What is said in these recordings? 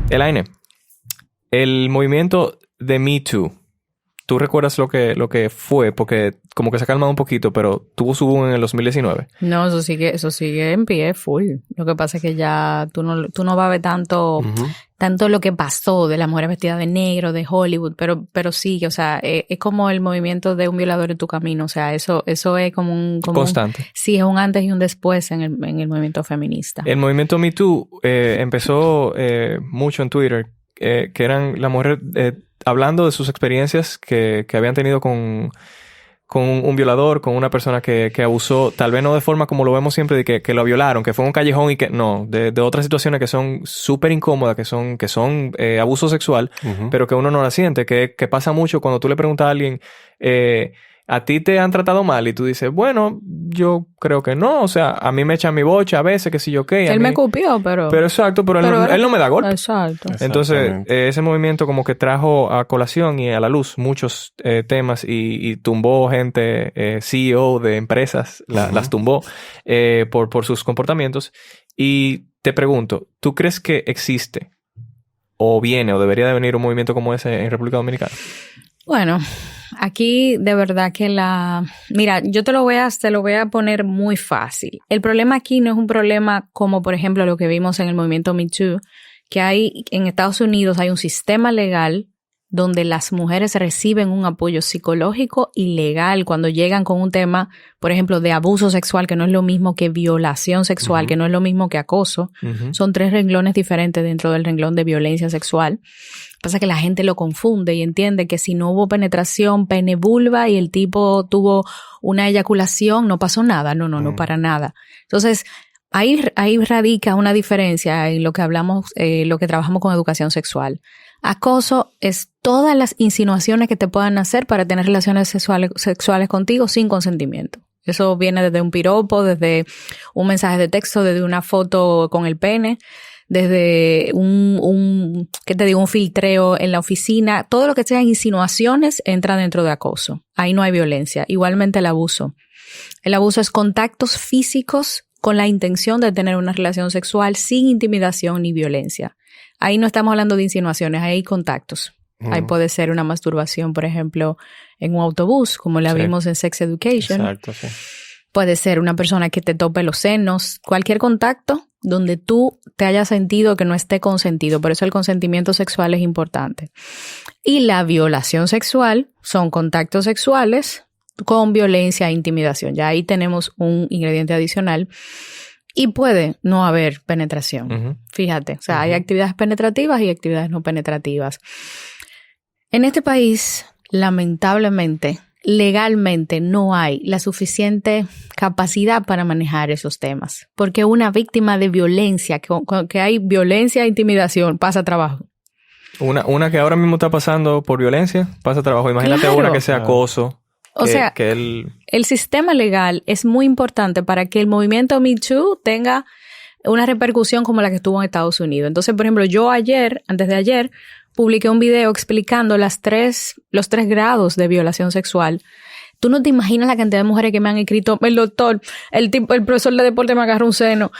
Elaine, el movimiento de Me Too, ¿tú recuerdas lo que fue? Porque como que se ha calmado un poquito, pero tuvo su boom en el 2019. No, eso sigue en pie, full. Lo que pasa es que ya tú no vas a ver tanto lo que pasó de las mujeres vestidas de negro, de Hollywood, pero sí, o sea, es como el movimiento de un violador en tu camino, o sea, eso es como constante. Sí, es un antes y un después en el movimiento feminista. El movimiento Me Too empezó mucho en Twitter, que eran las mujeres hablando de sus experiencias que habían tenido con un violador, con una persona que abusó, tal vez no de forma como lo vemos siempre, de que lo violaron, que fue en un callejón y que no, de otras situaciones que son súper incómodas, que son abuso sexual, pero que uno no la siente, que pasa mucho cuando tú le preguntas a alguien, ¿a ti te han tratado mal? Y tú dices, bueno, yo creo que no. O sea, a mí me echan mi bocha a veces, que si yo qué. Él me cupió, pero... Pero exacto, pero él no me da golpe. Exacto. Entonces, ese movimiento como que trajo a colación y a la luz muchos temas y tumbó gente, CEO de empresas, las tumbó por sus comportamientos. Y te pregunto, ¿tú crees que existe o viene o debería de venir un movimiento como ese en República Dominicana? Bueno, aquí de verdad que mira, yo te lo voy a poner muy fácil. El problema aquí no es un problema como, por ejemplo, lo que vimos en el movimiento Me Too, que en Estados Unidos hay un sistema legal donde las mujeres reciben un apoyo psicológico y legal cuando llegan con un tema, por ejemplo, de abuso sexual, que no es lo mismo que violación sexual, que no es lo mismo que acoso. Son 3 renglones diferentes dentro del renglón de violencia sexual. Pasa que la gente lo confunde y entiende que si no hubo penetración, pene, vulva y el tipo tuvo una eyaculación, no pasó nada. No, para nada. Entonces, ahí radica una diferencia en lo que hablamos, lo que trabajamos con educación sexual. Acoso es todas las insinuaciones que te puedan hacer para tener relaciones sexuales contigo sin consentimiento. Eso viene desde un piropo, desde un mensaje de texto, desde una foto con el pene, desde un filtreo en la oficina. Todo lo que sean insinuaciones entra dentro de acoso. Ahí no hay violencia. Igualmente el abuso. El abuso es contactos físicos con la intención de tener una relación sexual sin intimidación ni violencia. Ahí no estamos hablando de insinuaciones, ahí hay contactos. Ahí puede ser una masturbación, por ejemplo, en un autobús, como la vimos en Sex Education. Exacto, sí. Puede ser una persona que te tope los senos. Cualquier contacto donde tú te hayas sentido que no esté consentido. Por eso el consentimiento sexual es importante. Y la violación sexual son contactos sexuales con violencia e intimidación. Ya ahí tenemos un ingrediente adicional. Y puede no haber penetración. Fíjate, o sea, hay actividades penetrativas y actividades no penetrativas. En este país, lamentablemente, legalmente no hay la suficiente capacidad para manejar esos temas. Porque una víctima de violencia, que hay violencia e intimidación, pasa trabajo. Una que ahora mismo está pasando por violencia, pasa trabajo. Imagínate claro. Una que sea acoso. O sea, el sistema legal es muy importante para que el movimiento Me Too tenga una repercusión como la que tuvo en Estados Unidos. Entonces, por ejemplo, yo antes de ayer, publiqué un video explicando los 3 grados de violación sexual. Tú no te imaginas la cantidad de mujeres que me han escrito, el doctor, el profesor de deporte me agarró un seno,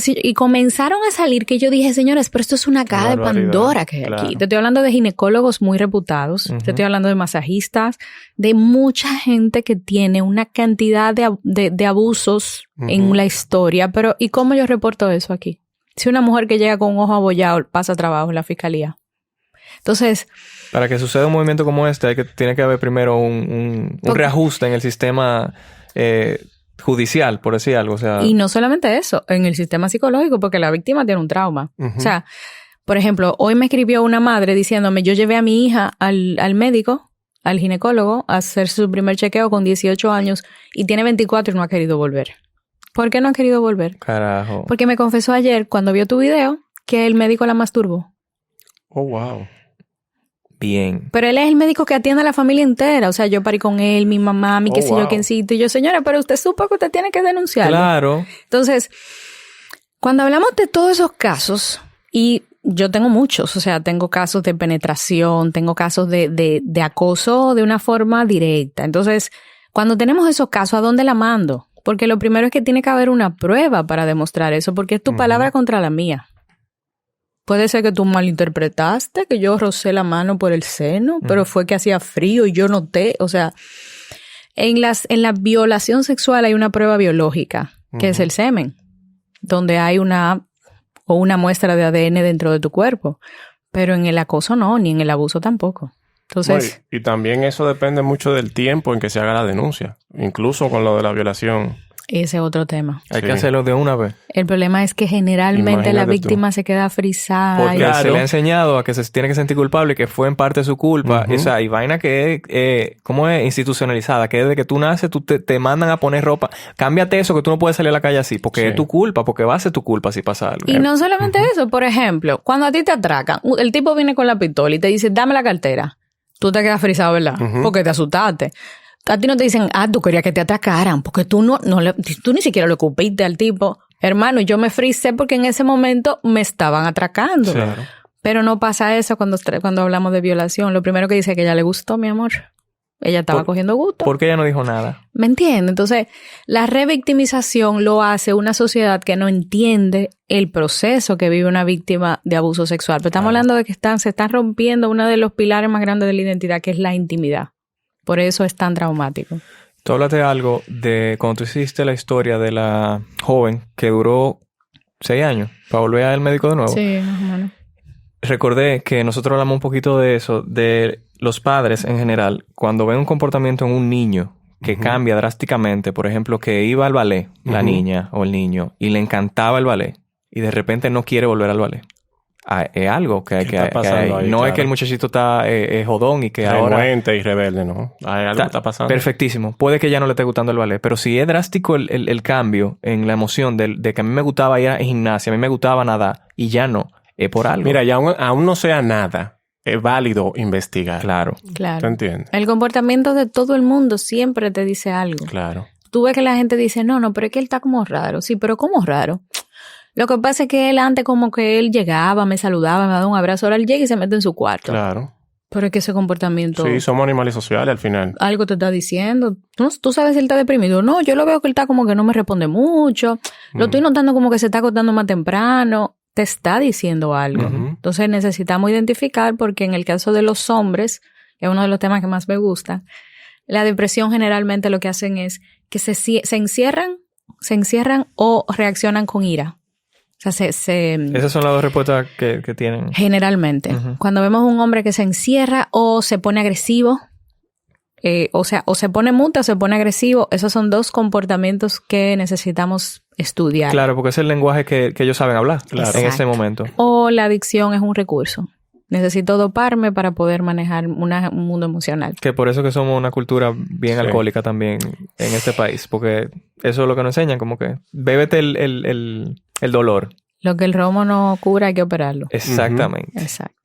y comenzaron a salir que yo dije, señores, pero esto es una caja de Pandora que hay aquí. Te estoy hablando de ginecólogos muy reputados, te estoy hablando de masajistas, de mucha gente que tiene una cantidad de abusos en la historia, pero ¿y cómo yo reporto eso aquí? Si una mujer que llega con un ojo abollado pasa trabajo en la fiscalía. Entonces, para que suceda un movimiento como este, tiene que haber primero un reajuste en el sistema judicial, por decir algo. O sea, y no solamente eso, en el sistema psicológico, porque la víctima tiene un trauma. O sea, por ejemplo, hoy me escribió una madre diciéndome, yo llevé a mi hija al médico, al ginecólogo, a hacer su primer chequeo con 18 años y tiene 24 y no ha querido volver. ¿Por qué no ha querido volver? Carajo. Porque me confesó ayer, cuando vio tu video, que el médico la masturbó. Oh, wow. Bien. Pero él es el médico que atiende a la familia entera. O sea, yo parí con él, mi mamá, mi yo quiéncito. Y yo, señora, pero usted supo que usted tiene que denunciar. Claro. Entonces, cuando hablamos de todos esos casos, y yo tengo muchos, o sea, tengo casos de penetración, tengo casos de acoso de una forma directa. Entonces, cuando tenemos esos casos, ¿a dónde la mando? Porque lo primero es que tiene que haber una prueba para demostrar eso, porque es tu palabra contra la mía. Puede ser que tú malinterpretaste, que yo rocé la mano por el seno, pero fue que hacía frío y yo noté. O sea, en la violación sexual hay una prueba biológica, que es el semen, donde hay una muestra de ADN dentro de tu cuerpo. Pero en el acoso no, ni en el abuso tampoco. Entonces, y también eso depende mucho del tiempo en que se haga la denuncia. Incluso con lo de la violación. ese es otro tema. Hay que hacerlo de una vez. El problema es que generalmente la víctima se queda frisada. Porque se le ha enseñado a que se tiene que sentir culpable y que fue en parte su culpa. O sea, y vaina que es, ¿cómo es? Institucionalizada. Que desde que tú naces, te mandan a poner ropa. Cámbiate eso, que tú no puedes salir a la calle así. Porque es tu culpa, porque va a ser tu culpa si pasa algo. Y no solamente eso. Por ejemplo, cuando a ti te atracan, el tipo viene con la pistola y te dice, dame la cartera. Tú te quedas frisado, ¿verdad? Porque te asustaste. A ti no te dicen, tú querías que te atracaran, porque tú tú ni siquiera lo ocupiste al tipo. Hermano, yo me frisé porque en ese momento me estaban atracando. Claro. Pero no pasa eso cuando hablamos de violación. Lo primero que dice es que ella le gustó, mi amor. Ella estaba cogiendo gusto. ¿Por qué ella no dijo nada? ¿Me entiendes? Entonces, la revictimización lo hace una sociedad que no entiende el proceso que vive una víctima de abuso sexual. Pero estamos hablando de que se están rompiendo uno de los pilares más grandes de la identidad, que es la intimidad. Por eso es tan traumático. Tú hablaste algo de cuando tú hiciste la historia de la joven que duró 6 años para volver al médico de nuevo. Sí, más o menos. Recordé que nosotros hablamos un poquito de eso, de los padres en general, cuando ven un comportamiento en un niño que cambia drásticamente, por ejemplo, que iba al ballet, la niña o el niño, y le encantaba el ballet, y de repente no quiere volver al ballet. Es algo que hay que... Ahí, no es que el muchachito está jodón y que ahora... Renuente y rebelde, ¿no? Hay algo que está pasando. Perfectísimo. Puede que ya no le esté gustando el ballet, pero si es drástico el cambio en la emoción de que a mí me gustaba ir a gimnasia, a mí me gustaba nadar, y ya no, es por algo. Mira, ya aún no sea nada, es válido investigar. Claro. ¿Te entiendes? El comportamiento de todo el mundo siempre te dice algo. Claro. Tú ves que la gente dice, no, pero es que él está como raro. Sí, pero ¿cómo raro? Lo que pasa es que él antes como que él llegaba, me saludaba, me daba un abrazo. Ahora él llega y se mete en su cuarto. Claro. Pero es que ese comportamiento... Sí, somos animales sociales al final. Algo te está diciendo. ¿Tú sabes si él está deprimido? No, yo lo veo que él está como que no me responde mucho. Lo estoy notando como que se está acostando más temprano. Te está diciendo algo. Entonces necesitamos identificar, porque en el caso de los hombres, que es uno de los temas que más me gusta, la depresión generalmente lo que hacen es que se encierran o reaccionan con ira. O sea, esas son las dos respuestas que tienen. Generalmente. Cuando vemos un hombre que se encierra o se pone agresivo, o se pone mute o se pone agresivo, esos son dos comportamientos que necesitamos estudiar. Claro, porque es el lenguaje que ellos saben hablar en ese momento. O la adicción es un recurso. Necesito doparme para poder manejar un mundo emocional. Que por eso que somos una cultura bien alcohólica también en este país. Porque eso es lo que nos enseñan. Como que bébete el dolor. Lo que el romo no cura hay que operarlo. Exactamente. Exacto.